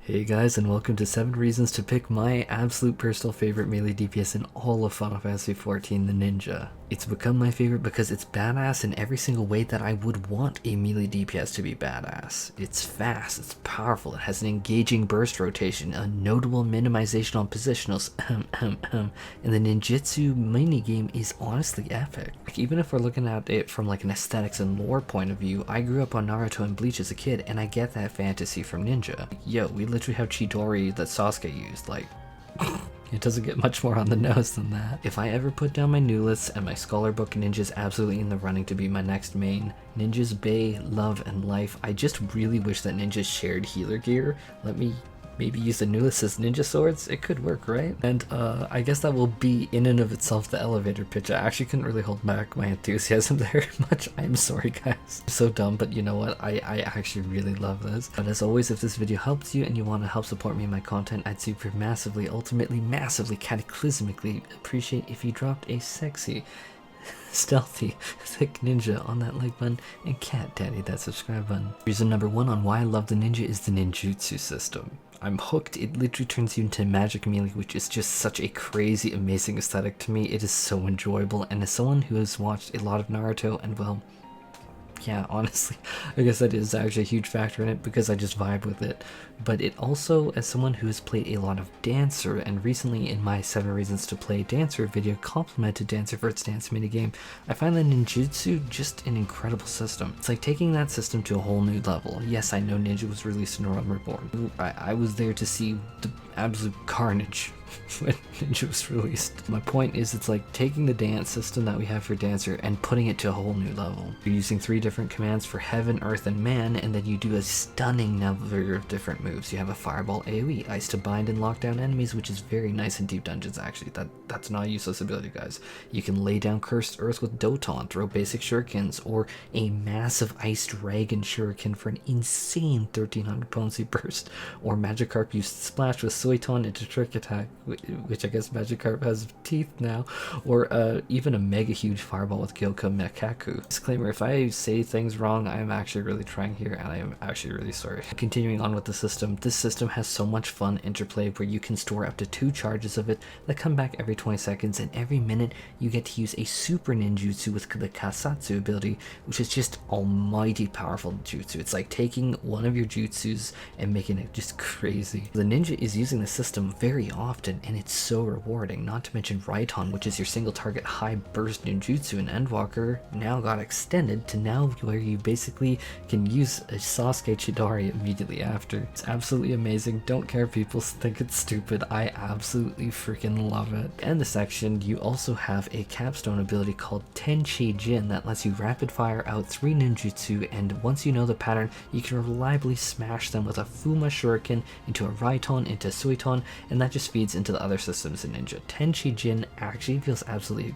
Hey guys, and welcome to 7 reasons to pick my absolute personal favorite melee DPS in all of Final Fantasy XIV, the Ninja. It's become my favorite because it's badass in every single way that I would want a melee DPS to be badass. It's fast, it's powerful, it has an engaging burst rotation, a notable minimization on positionals, and the Ninjutsu minigame is honestly epic. Like, even if we're looking at it from like an aesthetics and lore point of view, I grew up on Naruto and Bleach as a kid, and I get that fantasy from Ninja. Yo, we literally have Chidori that Sasuke used, like, it doesn't get much more on the nose than that. If I ever put down my new lists and my scholar book, Ninja's absolutely in the running to be my next main. Ninja's Bay, Love, and Life. I just really wish that Ninja shared healer gear. Let me maybe use the newest as ninja swords. It could work, right? And I guess that will be in and of itself the elevator pitch. I actually couldn't really hold back my enthusiasm very much. I'm sorry guys. So dumb, but you know what? I actually really love this. But as always, if this video helps you and you want to help support me in my content, I'd super massively, ultimately, massively, cataclysmically appreciate if you dropped a sexy, stealthy, thick ninja on that like button and cat daddy that subscribe button. Reason number 1 on why I love the Ninja is the ninjutsu system. I'm hooked. It literally turns you into magic melee, which is just such a crazy, amazing aesthetic to me. It is so enjoyable, and as someone who has watched a lot of Naruto, and well, yeah, honestly, I guess that is actually a huge factor in it because I just vibe with it. But it also, as someone who has played a lot of Dancer, and recently in my 7 reasons to play Dancer video complimented Dancer for its dance minigame, I find that Ninjutsu just an incredible system. It's like taking that system to a whole new level. Yes, I know Ninja was released in Realm Reborn. I was there to see the absolute carnage when Ninja was released. My point is, it's like taking the dance system that we have for Dancer and putting it to a whole new level. You're using 3 different commands for Heaven, Earth, and Man, and then you do a stunning number of different moves. You have a Fireball AoE, Ice to bind and lock down enemies, which is very nice in deep dungeons actually. That's not a useless ability, guys. You can lay down Cursed Earth with Doton, throw basic shurikens, or a massive Ice Dragon shuriken for an insane 1300 potency burst, or Magikarp used Splash with Suiton into Trick Attack, which I guess Magikarp has teeth now, or even a mega huge fireball with Gyokka Mekaku. Disclaimer, if I say things wrong, I'm actually really trying here, and I am actually really sorry. Continuing on with the system, this system has so much fun interplay where you can store up to 2 charges of it that come back every 20 seconds, and every minute you get to use a super ninjutsu with the Kasatsu ability, which is just almighty powerful jutsu. It's like taking one of your jutsus and making it just crazy. The ninja is using the system very often, and it's so rewarding, not to mention Raiton, which is your single target high burst ninjutsu in Endwalker, now got extended to now where you basically can use a Sasuke Chidori immediately after. It's absolutely amazing. Don't care if people think it's stupid, I absolutely freaking love it. In the section, you also have a capstone ability called Tenchi Jin that lets you rapid fire out 3 ninjutsu, and once you know the pattern, you can reliably smash them with a Fuma Shuriken into a Raiton, into Suiton, and that just feeds into the other systems in Ninja. Tenchi Jin actually feels absolutely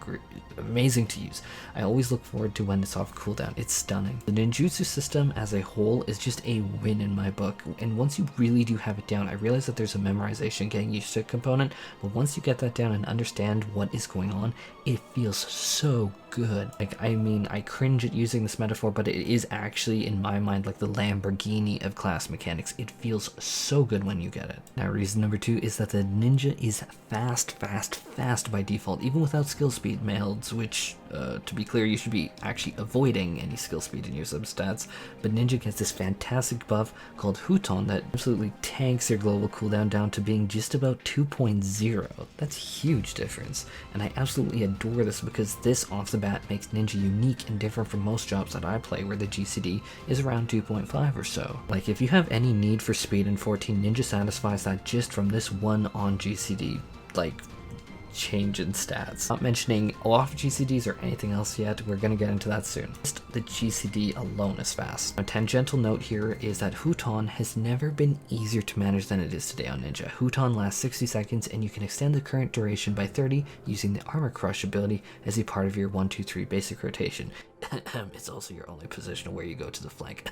amazing to use. I always look forward to when it's off cooldown. It's stunning. The ninjutsu system as a whole is just a win in my book, and once you really do have it down, I realize that there's a memorization getting used to it component, but once you get that down and understand what is going on, it feels so good. Like, I mean, I cringe at using this metaphor, but it is actually, in my mind, like the Lamborghini of class mechanics. It feels so good when you get it. Now, reason number 2 is that the ninja is fast by default, even without skill speed melds, which, to be clear, you should be actually avoiding any skill speed in your substats, but ninja gets this fantastic buff called Huton that absolutely tanks your global cooldown down to being just about 2.0. That's a huge difference, and I absolutely adore this because this off the bat makes Ninja unique and different from most jobs that I play where the GCD is around 2.5 or so. Like, if you have any need for speed in 14, Ninja satisfies that just from this one on GCD, like, change in stats. Not mentioning off GCDs or anything else yet, we're gonna get into that soon. Just the GCD alone is fast. A tangential note here is that Huton has never been easier to manage than it is today on Ninja. Huton lasts 60 seconds, and you can extend the current duration by 30 using the Armor Crush ability as a part of your 1-2-3 basic rotation. It's also your only position where you go to the flank.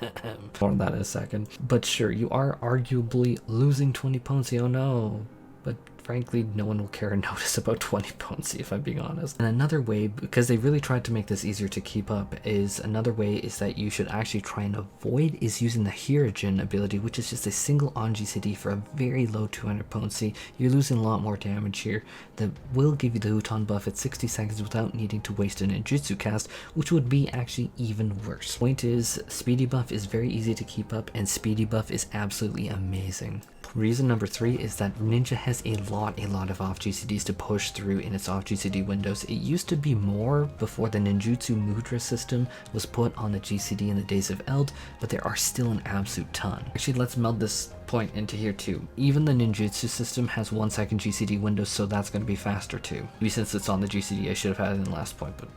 More on that in a second. But sure, you are arguably losing 20 potency, oh no. But frankly, no one will care or notice about 20 potency, if I'm being honest. And another way, because they really tried to make this easier to keep up, is that you should actually try and avoid is using the Hirajin ability, which is just a single on GCD for a very low 200 potency. You're losing a lot more damage here. That will give you the Huton buff at 60 seconds without needing to waste a ninjutsu cast, which would be actually even worse. Point is, speedy buff is very easy to keep up, and speedy buff is absolutely amazing. Reason number 3 is that Ninja has a lot of off GCDs to push through in its off GCD windows. It used to be more before the Ninjutsu Mudra system was put on the GCD in the days of Eld, but there are still an absolute ton. Actually, let's meld this point into here too. Even the Ninjutsu system has 1 second GCD windows, so that's going to be faster too. Maybe since it's on the GCD, I should have had it in the last point, but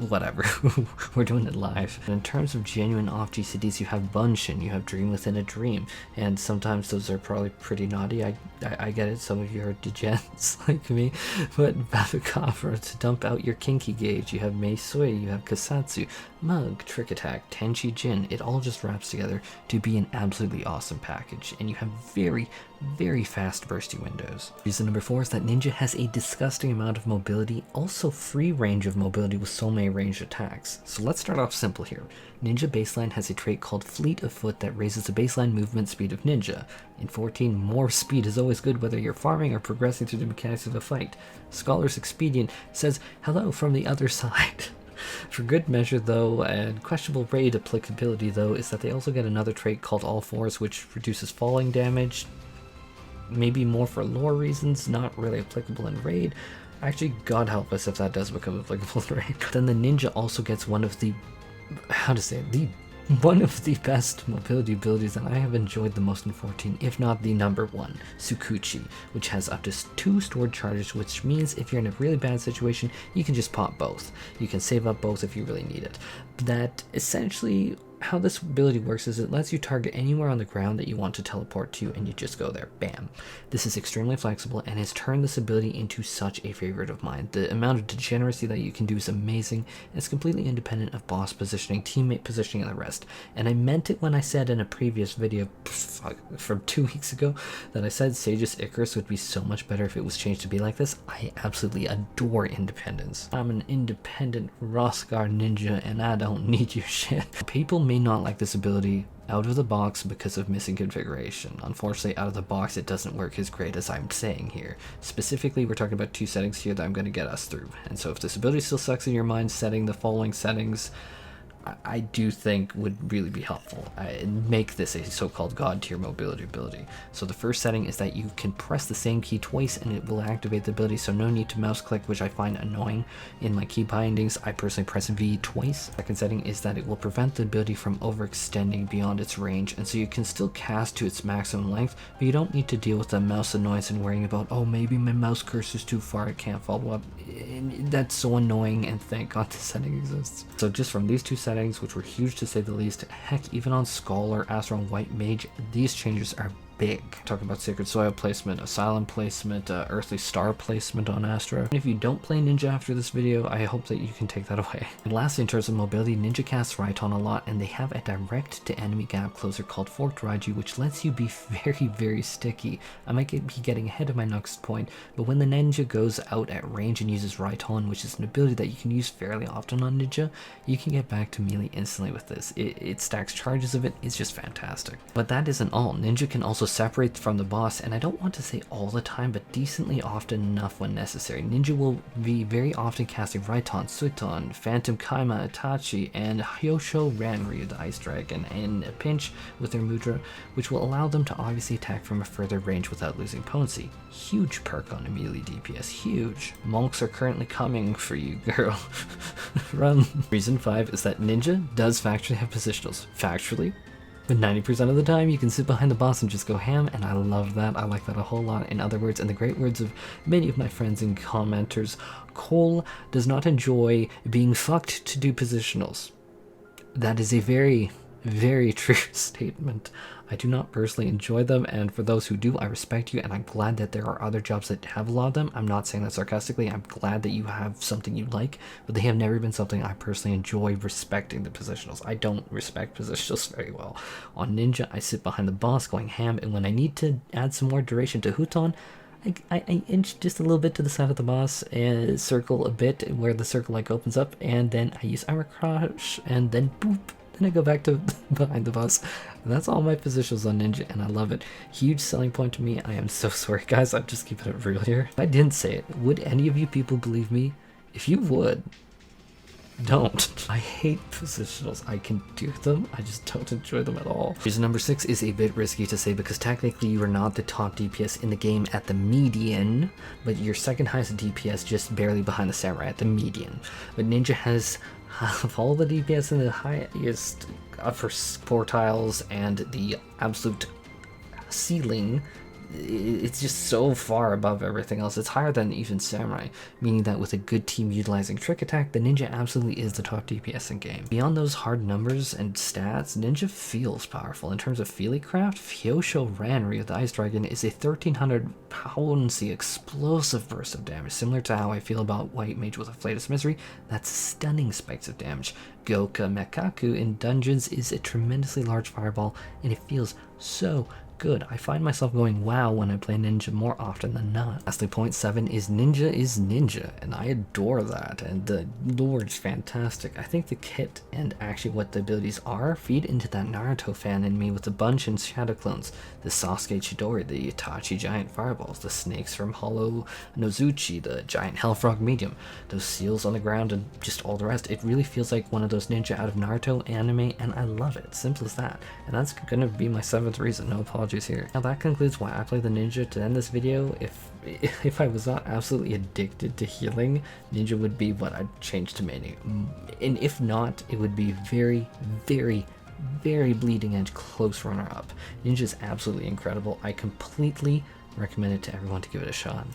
whatever. We're doing it live. In terms of genuine off GCDs, you have Bunshin, you have Dream Within a Dream, and sometimes those are probably pretty naughty. I get it, some of you are degens like me, but Babakafra to dump out your kinky gauge. You have Mei Sui, you have Kasatsu, Mug, Trick Attack, Tenchi Jin. It all just wraps together to be an absolutely awesome package, and you have very fast bursty windows. Reason number 4 is that Ninja has a disgusting amount of mobility, also free range of mobility with so many ranged attacks. So let's start off simple here. Ninja baseline has a trait called Fleet of Foot that raises the baseline movement speed of Ninja. In 14, more speed is always good whether you're farming or progressing through the mechanics of a fight. Scholar's Expedient says, hello from the other side. For good measure though, and questionable raid applicability though, is that they also get another trait called All Fours, which reduces falling damage. Maybe more for lore reasons, not really applicable in raid. Actually, God help us if that does become applicable in raid. Then the Ninja also gets one of the, one of the best mobility abilities that I have enjoyed the most in 14, if not the number 1, Tsukuchi, which has up to 2 stored charges, which means if you're in a really bad situation, you can just pop both. You can save up both if you really need it. That essentially, how this ability works is it lets you target anywhere on the ground that you want to teleport to, and you just go there, bam. This is extremely flexible and has turned this ability into such a favorite of mine. The amount of degeneracy that you can do is amazing, and it's completely independent of boss positioning, teammate positioning, and the rest. And I meant it when I said in a previous video from 2 weeks ago that I said Sage's Icarus would be so much better if it was changed to be like this. I absolutely adore independence. I'm an independent Roskar ninja and I don't need your shit. People may not like this ability out of the box because of missing configuration. Unfortunately, out of the box it doesn't work as great as I'm saying here. Specifically, we're talking about 2 settings here that I'm going to get us through. And so if this ability still sucks in your mind, setting the following settings I do think would really be helpful. Make this a so-called god tier mobility ability. So the first setting is that you can press the same key twice and it will activate the ability, so no need to mouse click, which I find annoying in my key bindings. I personally press V twice. Second setting is that it will prevent the ability from overextending beyond its range, and so you can still cast to its maximum length, but you don't need to deal with the mouse annoyance and worrying about, oh, maybe my mouse cursor is too far, I can't follow up. That's so annoying, and thank God this setting exists. So just from these 2 settings, which were huge to say the least, heck, even on Scholar, Astro, and White Mage, these changes are big. Talking about Sacred Soil placement, Asylum placement, Earthly Star placement on Astra. And if you don't play Ninja after this video, I hope that you can take that away. And lastly, in terms of mobility, Ninja casts Raiton a lot, and they have a direct to enemy gap closer called Forked Raiju, which lets you be very sticky. I might be getting ahead of my next point, but when the Ninja goes out at range and uses Raiton, which is an ability that you can use fairly often on Ninja, you can get back to melee instantly with this. It stacks charges of it, it's just fantastic. But that isn't all. Ninja can also separate from the boss, and I don't want to say all the time, but decently often enough when necessary. Ninja will be very often casting Raiton, Suiton, Phantom Kaima, Itachi, and Hyosho Ranryu, the Ice Dragon, in a pinch with their Mudra, which will allow them to obviously attack from a further range without losing potency. Huge perk on a melee DPS, huge. Monks are currently coming for you, girl. Run. Reason 5 is that Ninja does factually have positionals. Factually, but 90% of the time you can sit behind the boss and just go ham, and I love that. I like that a whole lot. In other words, in the great words of many of my friends and commenters, Cole does not enjoy being fucked to do positionals. That is a very true statement. I do not personally enjoy them, and for those who do, I respect you, and I'm glad that there are other jobs that have a lot of them. I'm not saying that sarcastically. I'm glad that you have something you like, but they have never been something I personally enjoy respecting the positionals. I don't respect positionals very well. On Ninja, I sit behind the boss going ham, and when I need to add some more duration to Huton, I inch just a little bit to the side of the boss and circle a bit where the circle like opens up, and then I use armor crush, and then boop, then I go back to behind the boss. And that's all my positions on Ninja, and I love it. Huge selling point to me. I am so sorry, guys. I'm just keeping it real here. If I didn't say it, would any of you people believe me? If you would, don't. I hate positionals. I can do them, I just don't enjoy them at all. Reason number 6 is a bit risky to say because technically you are not the top DPS in the game at the median, but you're second highest DPS just barely behind the samurai at the median. But Ninja has of all the DPS in the highest upper quartiles and the absolute ceiling. It's just so far above everything else. It's higher than even Samurai, meaning that with a good team utilizing Trick Attack, the Ninja absolutely is the top DPS in game. Beyond those hard numbers and stats, Ninja feels powerful. In terms of feely craft, Fyosho Ranri with the Ice Dragon is a 1300 potency explosive burst of damage, similar to how I feel about White Mage with a Flatus Misery. That's stunning spikes of damage. Goka Mekaku in dungeons is a tremendously large fireball, and it feels so good. I find myself going wow when I play Ninja more often than not. Lastly, point 7 is Ninja, and I adore that, and the lore is fantastic. I think the kit and actually what the abilities are feed into that Naruto fan in me with the bunch and shadow clones, the Sasuke Chidori, the Itachi giant fireballs, the snakes from Hollow Nozuchi, the giant Hellfrog medium, those seals on the ground, and just all the rest. It really feels like one of those Ninja out of Naruto anime, and I love it. Simple as that. And that's gonna be my 7th reason. No apologies here. Now that concludes why I play the Ninja. To end this video, if I was not absolutely addicted to healing, Ninja would be what I'd change to maining. And if not, it would be very, very, very bleeding edge close runner up. Ninja is absolutely incredible. I completely recommend it to everyone to give it a shot.